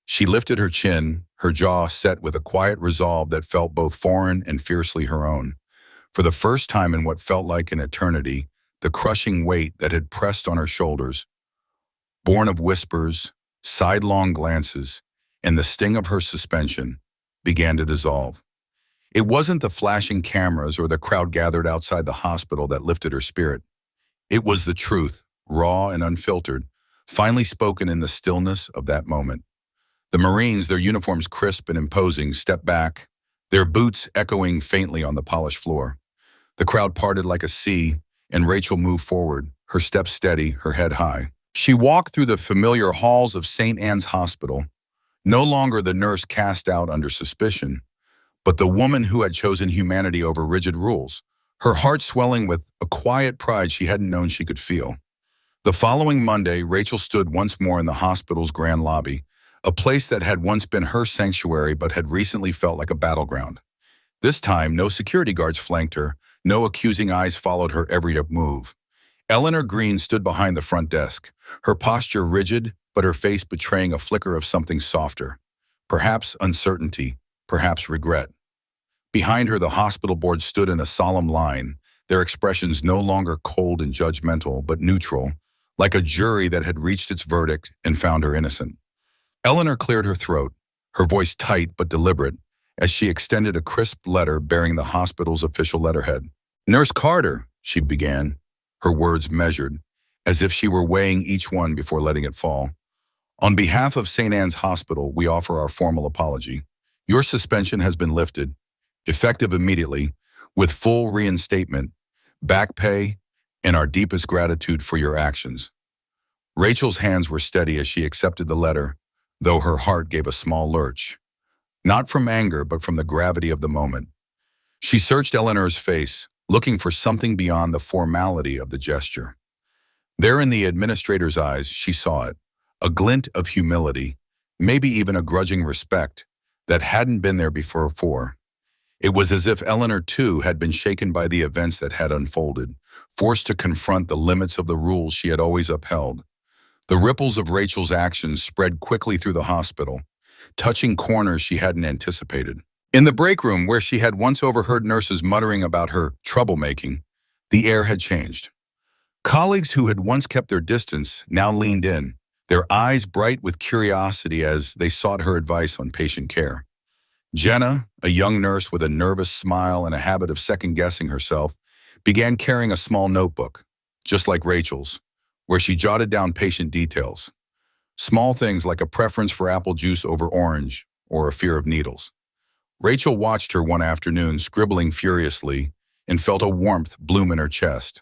She lifted her chin, her jaw set with a quiet resolve that felt both foreign and fiercely her own. For the first time in what felt like an eternity, the crushing weight that had pressed on her shoulders born of whispers, sidelong glances, and the sting of her suspension, began to dissolve. It wasn't the flashing cameras or the crowd gathered outside the hospital that lifted her spirit. It was the truth, raw and unfiltered, finally spoken in the stillness of that moment. The Marines, their uniforms crisp and imposing, stepped back, their boots echoing faintly on the polished floor. The crowd parted like a sea, and Rachel moved forward, her steps steady, her head high. She walked through the familiar halls of St. Anne's Hospital, no longer the nurse cast out under suspicion, but the woman who had chosen humanity over rigid rules, her heart swelling with a quiet pride she hadn't known she could feel. The following Monday, Rachel stood once more in the hospital's grand lobby, a place that had once been her sanctuary but had recently felt like a battleground. This time, no security guards flanked her, no accusing eyes followed her every move. Eleanor Green stood behind the front desk, her posture rigid, but her face betraying a flicker of something softer. Perhaps uncertainty, perhaps regret. Behind her, the hospital board stood in a solemn line, their expressions no longer cold and judgmental, but neutral, like a jury that had reached its verdict and found her innocent. Eleanor cleared her throat, her voice tight but deliberate, as she extended a crisp letter bearing the hospital's official letterhead. "Nurse Carter," she began, her words measured, as if she were weighing each one before letting it fall. "On behalf of St. Anne's Hospital, we offer our formal apology. Your suspension has been lifted, effective immediately, with full reinstatement, back pay, and our deepest gratitude for your actions." Rachel's hands were steady as she accepted the letter, though her heart gave a small lurch. Not from anger, but from the gravity of the moment. She searched Eleanor's face, looking for something beyond the formality of the gesture. There in the administrator's eyes, she saw it, a glint of humility, maybe even a grudging respect, that hadn't been there before. It was as if Eleanor, too, had been shaken by the events that had unfolded, forced to confront the limits of the rules she had always upheld. The ripples of Rachel's actions spread quickly through the hospital, touching corners she hadn't anticipated. In the break room, where she had once overheard nurses muttering about her troublemaking, the air had changed. Colleagues who had once kept their distance now leaned in, their eyes bright with curiosity as they sought her advice on patient care. Jenna, a young nurse with a nervous smile and a habit of second-guessing herself, began carrying a small notebook, just like Rachel's, where she jotted down patient details. Small things like a preference for apple juice over orange or a fear of needles. Rachel watched her one afternoon scribbling furiously and felt a warmth bloom in her chest,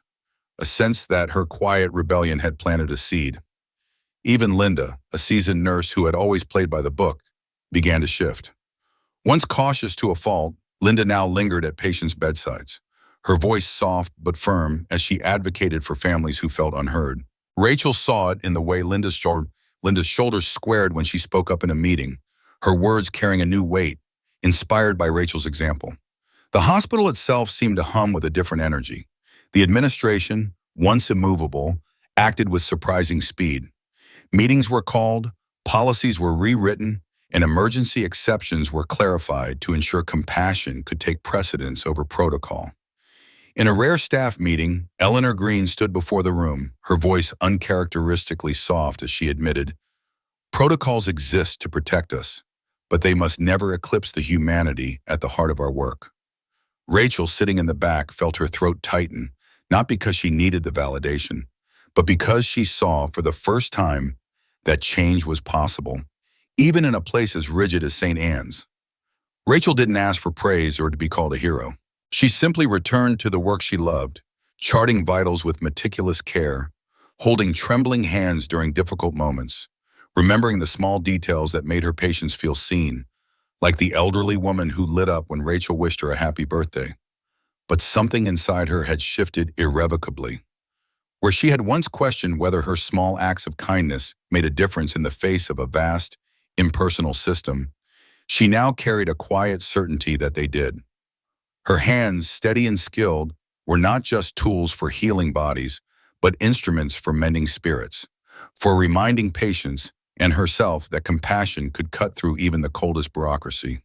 a sense that her quiet rebellion had planted a seed. Even Linda, a seasoned nurse who had always played by the book, began to shift. Once cautious to a fault, Linda now lingered at patients' bedsides, her voice soft but firm as she advocated for families who felt unheard. Rachel saw it in the way Linda's shoulders squared when she spoke up in a meeting, her words carrying a new weight, inspired by Rachel's example. The hospital itself seemed to hum with a different energy. The administration, once immovable, acted with surprising speed. Meetings were called, policies were rewritten, and emergency exceptions were clarified to ensure compassion could take precedence over protocol. In a rare staff meeting, Eleanor Green stood before the room, her voice uncharacteristically soft as she admitted, "Protocols exist to protect us, but they must never eclipse the humanity at the heart of our work." Rachel, sitting in the back, felt her throat tighten, not because she needed the validation, but because she saw for the first time that change was possible, even in a place as rigid as St. Anne's. Rachel didn't ask for praise or to be called a hero. She simply returned to the work she loved, charting vitals with meticulous care, holding trembling hands during difficult moments, remembering the small details that made her patients feel seen, like the elderly woman who lit up when Rachel wished her a happy birthday. But something inside her had shifted irrevocably. Where she had once questioned whether her small acts of kindness made a difference in the face of a vast, impersonal system, she now carried a quiet certainty that they did. Her hands, steady and skilled, were not just tools for healing bodies, but instruments for mending spirits, for reminding patients and herself that compassion could cut through even the coldest bureaucracy.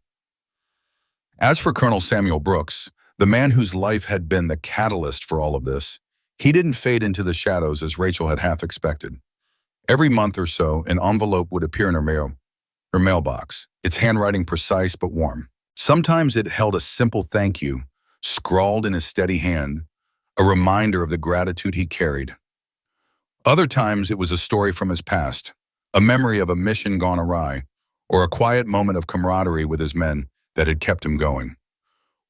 As for Colonel Samuel Brooks, the man whose life had been the catalyst for all of this, he didn't fade into the shadows as Rachel had half expected. Every month or so, an envelope would appear in her mailbox, its handwriting precise but warm. Sometimes it held a simple thank you, scrawled in a steady hand, a reminder of the gratitude he carried. Other times it was a story from his past, a memory of a mission gone awry, or a quiet moment of camaraderie with his men that had kept him going.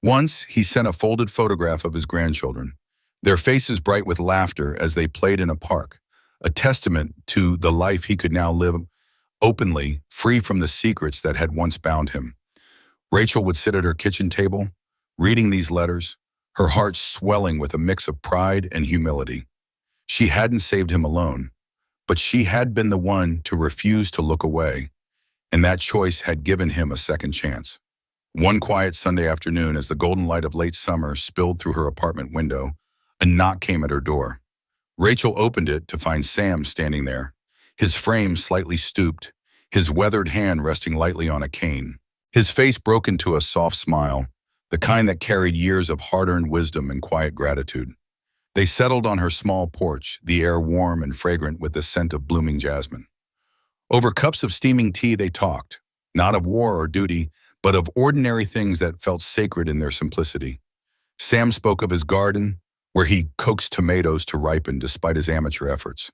Once, he sent a folded photograph of his grandchildren, their faces bright with laughter as they played in a park, a testament to the life he could now live openly, free from the secrets that had once bound him. Rachel would sit at her kitchen table, reading these letters, her heart swelling with a mix of pride and humility. She hadn't saved him alone, but she had been the one to refuse to look away, and that choice had given him a second chance. One quiet Sunday afternoon, as the golden light of late summer spilled through her apartment window, a knock came at her door. Rachel opened it to find Sam standing there, his frame slightly stooped, his weathered hand resting lightly on a cane. His face broke into a soft smile, the kind that carried years of hard-earned wisdom and quiet gratitude. They settled on her small porch, the air warm and fragrant with the scent of blooming jasmine. Over cups of steaming tea they talked, not of war or duty, but of ordinary things that felt sacred in their simplicity. Sam spoke of his garden, where he coaxed tomatoes to ripen despite his amateur efforts.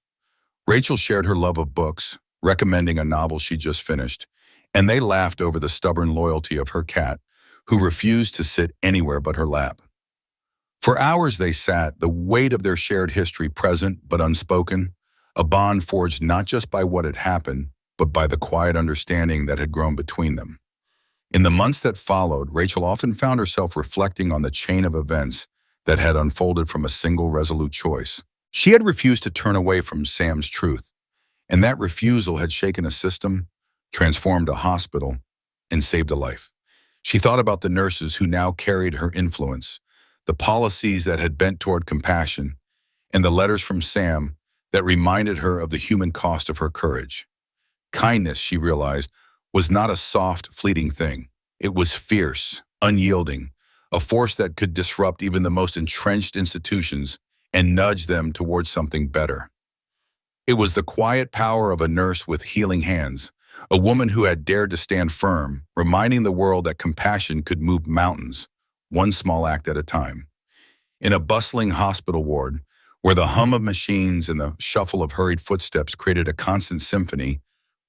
Rachel shared her love of books, recommending a novel she just finished, and they laughed over the stubborn loyalty of her cat, who refused to sit anywhere but her lap. For hours they sat, the weight of their shared history present but unspoken, a bond forged not just by what had happened, but by the quiet understanding that had grown between them. In the months that followed, Rachel often found herself reflecting on the chain of events that had unfolded from a single resolute choice. She had refused to turn away from Sam's truth, and that refusal had shaken a system, transformed a hospital, and saved a life. She thought about the nurses who now carried her influence, the policies that had bent toward compassion, and the letters from Sam that reminded her of the human cost of her courage. Kindness, she realized, was not a soft, fleeting thing. It was fierce, unyielding, a force that could disrupt even the most entrenched institutions and nudge them towards something better. It was the quiet power of a nurse with healing hands, a woman who had dared to stand firm, reminding the world that compassion could move mountains, one small act at a time. In a bustling hospital ward, where the hum of machines and the shuffle of hurried footsteps created a constant symphony,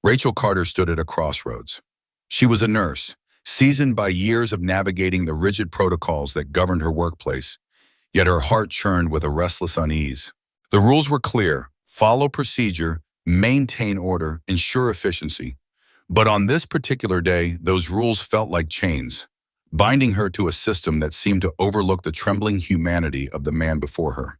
Rachel Carter stood at a crossroads. She was a nurse, seasoned by years of navigating the rigid protocols that governed her workplace, yet her heart churned with a restless unease. The rules were clear: follow procedure, maintain order, ensure efficiency. But on this particular day, those rules felt like chains, binding her to a system that seemed to overlook the trembling humanity of the man before her.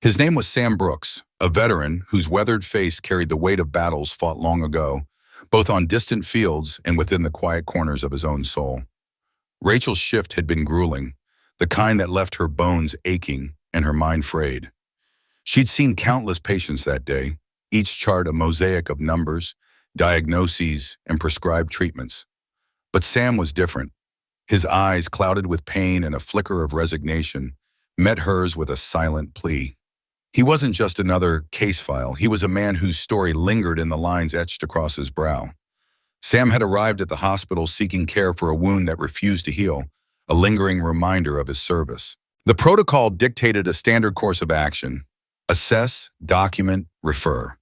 His name was Sam Brooks, a veteran whose weathered face carried the weight of battles fought long ago, both on distant fields and within the quiet corners of his own soul. Rachel's shift had been grueling, the kind that left her bones aching and her mind frayed. She'd seen countless patients that day, each chart a mosaic of numbers, diagnoses, and prescribed treatments. But Sam was different. His eyes, clouded with pain and a flicker of resignation, met hers with a silent plea. He wasn't just another case file. He was a man whose story lingered in the lines etched across his brow. Sam had arrived at the hospital seeking care for a wound that refused to heal, a lingering reminder of his service. The protocol dictated a standard course of action: assess, document, refer.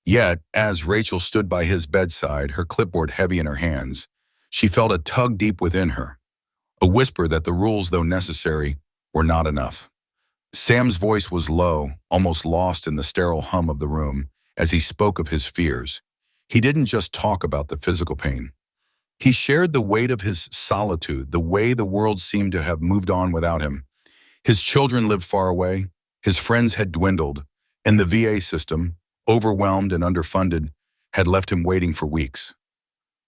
Yet, as Rachel stood by his bedside, her clipboard heavy in her hands, she felt a tug deep within her, a whisper that the rules, though necessary, were not enough. Sam's voice was low, almost lost in the sterile hum of the room, as he spoke of his fears. He didn't just talk about the physical pain. He shared the weight of his solitude, the way the world seemed to have moved on without him. His children lived far away, his friends had dwindled, and the VA system, overwhelmed and underfunded, had left him waiting for weeks.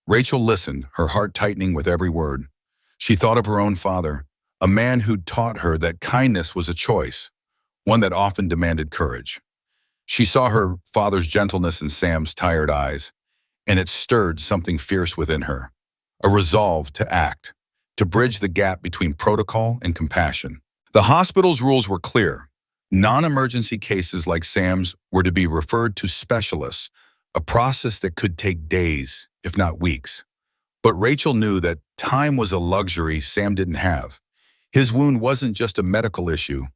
Rachel listened, her heart tightening with every word. She thought of her own father, a man who'd taught her that kindness was a choice, one that often demanded courage. She saw her father's gentleness in Sam's tired eyes, and it stirred something fierce within her, a resolve to act, to bridge the gap between protocol and compassion. The hospital's rules were clear: Non-emergency cases like Sam's were to be referred to specialists, a process that could take days, if not weeks. But Rachel knew that time was a luxury Sam didn't have. His wound wasn't just a medical issue,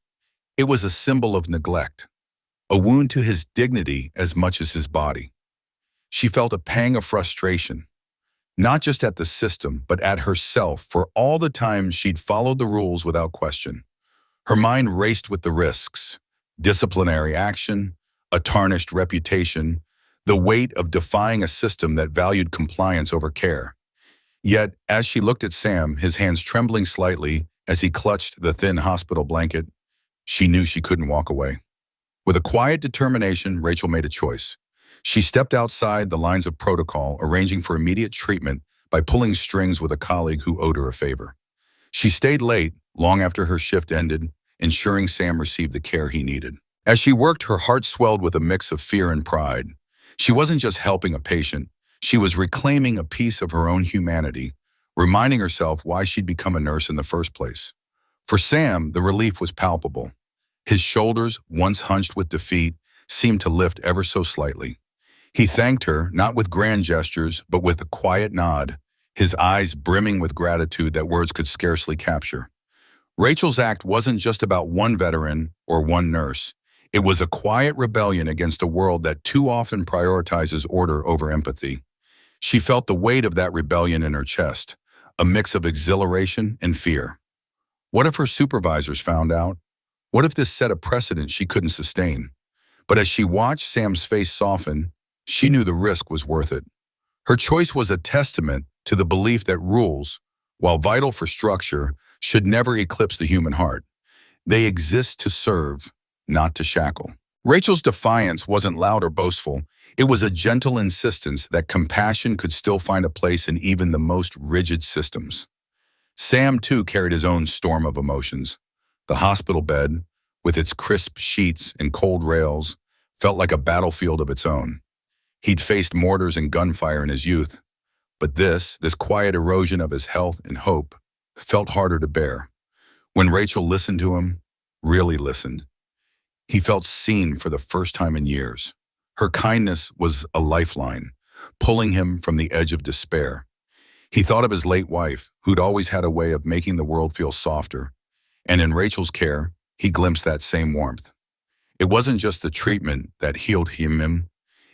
it was a symbol of neglect, a wound to his dignity as much as his body. She felt a pang of frustration, not just at the system, but at herself for all the times she'd followed the rules without question. Her mind raced with the risks, disciplinary action, a tarnished reputation, the weight of defying a system that valued compliance over care. Yet, as she looked at Sam, his hands trembling slightly as he clutched the thin hospital blanket, she knew she couldn't walk away. With a quiet determination, Rachel made a choice. She stepped outside the lines of protocol, arranging for immediate treatment by pulling strings with a colleague who owed her a favor. She stayed late, long after her shift ended, ensuring Sam received the care he needed. As she worked, her heart swelled with a mix of fear and pride. She wasn't just helping a patient, she was reclaiming a piece of her own humanity, reminding herself why she'd become a nurse in the first place. For Sam, the relief was palpable. His shoulders, once hunched with defeat, seemed to lift ever so slightly. He thanked her, not with grand gestures, but with a quiet nod, his eyes brimming with gratitude that words could scarcely capture. Rachel's act wasn't just about one veteran or one nurse. It was a quiet rebellion against a world that too often prioritizes order over empathy. She felt the weight of that rebellion in her chest, a mix of exhilaration and fear. What if her supervisors found out? What if this set a precedent she couldn't sustain? But as she watched Sam's face soften, she knew the risk was worth it. Her choice was a testament to the belief that rules, while vital for structure, should never eclipse the human heart. They exist to serve, not to shackle. Rachel's defiance wasn't loud or boastful. It was a gentle insistence that compassion could still find a place in even the most rigid systems. Sam, too, carried his own storm of emotions. The hospital bed, with its crisp sheets and cold rails, felt like a battlefield of its own. He'd faced mortars and gunfire in his youth, but this quiet erosion of his health and hope, felt harder to bear. When Rachel listened to him, really listened, he felt seen for the first time in years. Her kindness was a lifeline, pulling him from the edge of despair. He thought of his late wife, who'd always had a way of making the world feel softer, and in Rachel's care, he glimpsed that same warmth. It wasn't just the treatment that healed him,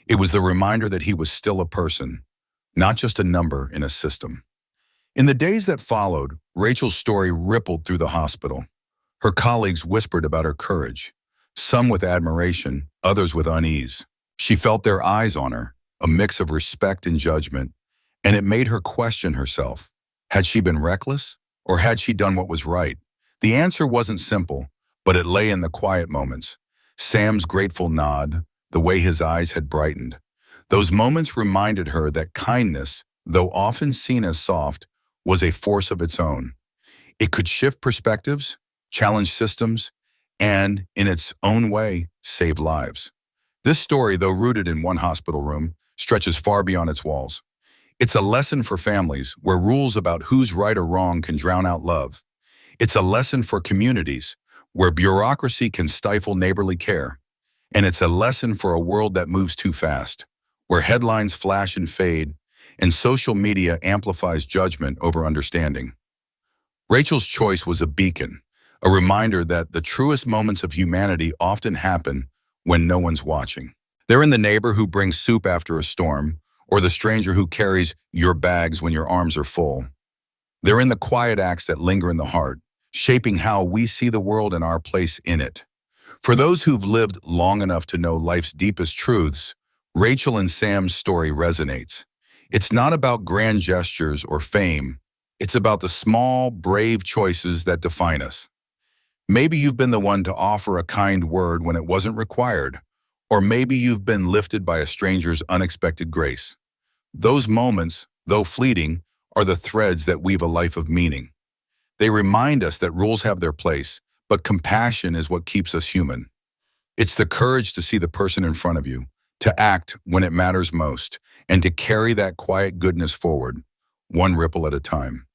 it was the reminder that he was still a person, not just a number in a system. In the days that followed, Rachel's story rippled through the hospital. Her colleagues whispered about her courage, some with admiration, others with unease. She felt their eyes on her, a mix of respect and judgment, and it made her question herself. Had she been reckless, or had she done what was right? The answer wasn't simple, but it lay in the quiet moments. Sam's grateful nod, the way his eyes had brightened. Those moments reminded her that kindness, though often seen as soft, was a force of its own. It could shift perspectives, challenge systems, and, in its own way, save lives. This story, though rooted in one hospital room, stretches far beyond its walls. It's a lesson for families where rules about who's right or wrong can drown out love. It's a lesson for communities where bureaucracy can stifle neighborly care. And it's a lesson for a world that moves too fast, where headlines flash and fade, and social media amplifies judgment over understanding. Rachel's choice was a beacon, a reminder that the truest moments of humanity often happen when no one's watching. They're in the neighbor who brings soup after a storm, or the stranger who carries your bags when your arms are full. They're in the quiet acts that linger in the heart, shaping how we see the world and our place in it. For those who've lived long enough to know life's deepest truths, Rachel and Sam's story resonates. It's not about grand gestures or fame. It's about the small, brave choices that define us. Maybe you've been the one to offer a kind word when it wasn't required, or maybe you've been lifted by a stranger's unexpected grace. Those moments, though fleeting, are the threads that weave a life of meaning. They remind us that rules have their place, but compassion is what keeps us human. It's the courage to see the person in front of you, to act when it matters most, and to carry that quiet goodness forward, one ripple at a time.